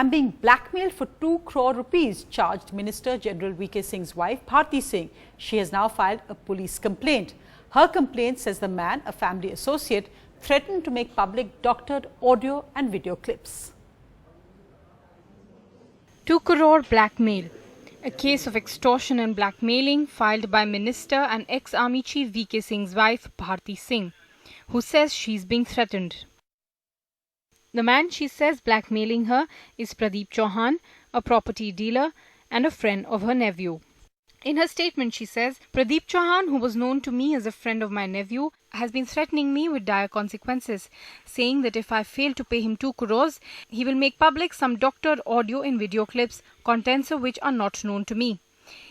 I'm being blackmailed for 2 crore rupees, charged Minister General VK Singh's wife, Bharti Singh. She has now filed a police complaint. Her complaint says the man, a family associate, threatened to make public doctored audio and video clips. 2 crore blackmail. A case of extortion and blackmailing filed by Minister and ex-Army Chief VK Singh's wife, Bharti Singh, who says she's being threatened. The man she says blackmailing her is Pradeep Chauhan, a property dealer and a friend of her nephew. In her statement, she says, Pradeep Chauhan, who was known to me as a friend of my nephew, has been threatening me with dire consequences, saying that if I fail to pay him 2 crores, he will make public some doctored audio and video clips, contents of which are not known to me.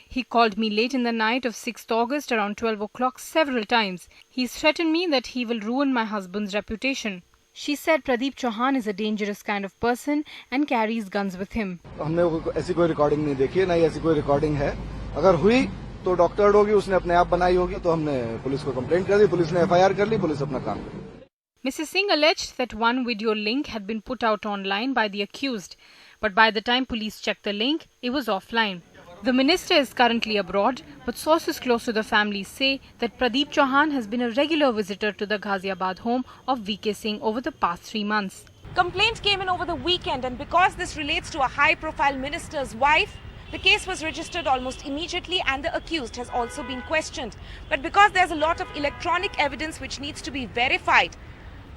He called me late in the night of 6th August around 12 o'clock several times. He's threatened me that he will ruin my husband's reputation. She said Pradeep Chauhan is a dangerous kind of person and carries guns with him. हमने ऐसी कोई recording नहीं देखी है, ना ऐसी कोई recording है. अगर हुई तो डॉक्टर्ड होगी, उसने अपने आप बनाई होगी, तो हमने पुलिस को कंप्लेंट कर दी, पुलिस ने एफआईआर कर ली, पुलिस अपना काम कर रही. Mrs. Singh alleged that one video link had been put out online by the accused, but by the time police checked the link, it was offline. The minister is currently abroad, but sources close to the family say that Pradeep Chauhan has been a regular visitor to the Ghaziabad home of VK Singh over the past 3 months. Complaint came in over the weekend, and because this relates to a high-profile minister's wife, the case was registered almost immediately and the accused has also been questioned. But because there's a lot of electronic evidence which needs to be verified,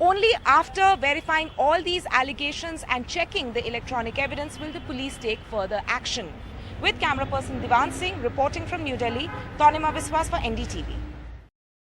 only after verifying all these allegations and checking the electronic evidence will the police take further action. With camera person Divan Singh reporting from New Delhi, Tanima Biswas for NDTV.